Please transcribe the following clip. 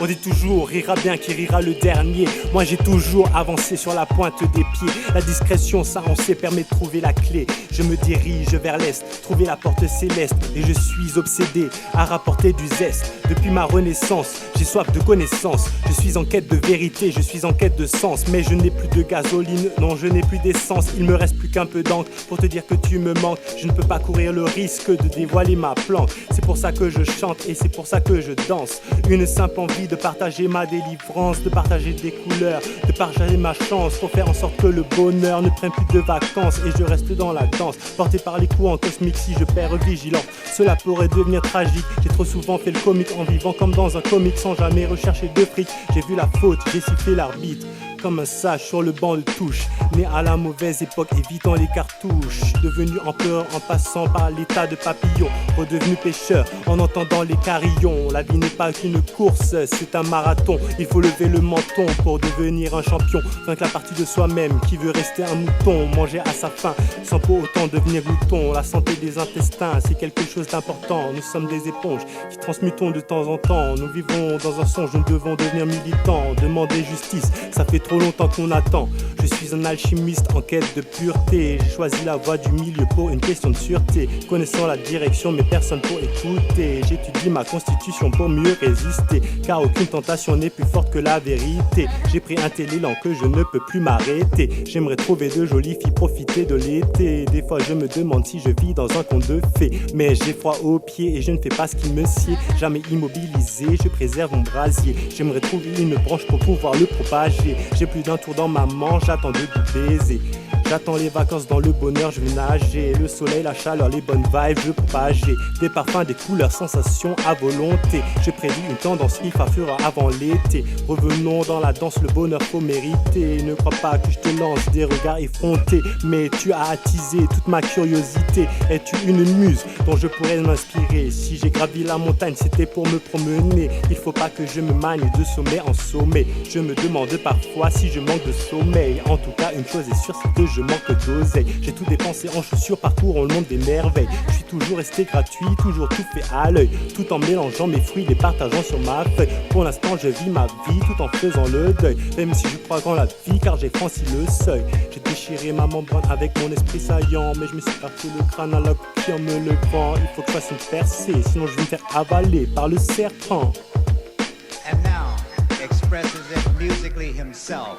On dit toujours, rira bien qui rira le dernier. Moi j'ai toujours avancé sur la pointe des pieds. La discrétion, ça on sait, permet de trouver la clé. Je me dirige vers l'est, trouver la porte céleste. Et je suis obsédé à rapporter du zeste. Depuis ma renaissance, j'ai soif de connaissance. Je suis en quête de vérité, je suis en quête de sens. Mais je n'ai plus de gasoline, non je n'ai plus d'essence. Il me reste plus qu'un peu d'encre pour te dire que tu me manques. Je ne peux pas courir le risque de dévoiler ma planque. C'est pour ça que je chante et c'est pour ça que je danse. Une simple envie de partager ma délivrance, de partager des couleurs, de partager ma chance, pour faire en sorte que le bonheur ne prenne plus de vacances et je reste dans la danse, porté par les courants cosmiques. Si je perds vigilant, cela pourrait devenir tragique. J'ai trop souvent fait le comique en vivant comme dans un comique sans jamais rechercher de fric. J'ai vu la faute, j'ai sifflé l'arbitre comme un sage sur le banc de touche. Né à la mauvaise époque, évitant les cartouches. Devenu empereur en passant par l'état de papillon. Redevenu pêcheur en entendant les carillons. La vie n'est pas qu'une course, c'est un marathon. Il faut lever le menton pour devenir un champion. Vaincre la partie de soi-même qui veut rester un mouton. Manger à sa faim sans pour autant devenir glouton. La santé des intestins, c'est quelque chose d'important. Nous sommes des éponges qui transmutons de temps en temps. Nous vivons dans un songe, nous devons devenir militants. Demander justice, ça fait trop longtemps qu'on attend. Je suis un alchimiste en quête de pureté. J'ai choisi la voie du milieu pour une question de sûreté. Connaissant la direction mais personne pour écouter. J'étudie ma constitution pour mieux résister. Car aucune tentation n'est plus forte que la vérité. J'ai pris un tel élan que je ne peux plus m'arrêter. J'aimerais trouver de jolies filles, profiter de l'été. Des fois je me demande si je vis dans un conte de fées. Mais j'ai froid aux pieds et je ne fais pas ce qui me sied. Jamais immobilisé, je préserve mon brasier. J'aimerais trouver une branche pour pouvoir le propager. J'ai plus d'un tour dans ma manche, j'attends de vous baiser. J'attends les vacances dans le bonheur, je vais nager. Le soleil, la chaleur, les bonnes vibes, je veux propager. Des parfums, des couleurs, sensations à volonté. Je prédis une tendance qui fera avant l'été. Revenons dans la danse, le bonheur faut mériter. Ne crois pas que je te lance des regards effrontés. Mais tu as attisé toute ma curiosité. Es-tu une muse dont je pourrais m'inspirer? Si j'ai gravi la montagne, c'était pour me promener. Il faut pas que je me magne de sommet en sommet. Je me demande parfois si je manque de sommeil. En tout cas, une chose est sûre, c'est que je manque d'oseille. J'ai tout dépensé en chaussures, parcourant le monde des merveilles. Je suis toujours resté gratuit, toujours tout fait à l'œil. Tout en mélangeant mes fruits, les partageant sur ma feuille. Pour l'instant, je vis ma vie tout en faisant le deuil. Même si je crois en la vie, car j'ai franchi le seuil. J'ai déchiré ma membrane avec mon esprit saillant. Mais je me suis pas fait le crâne à la qui en me le vend. Il faut que je fasse une percée, sinon je vais me faire avaler par le serpent. And now, expresses it musically himself.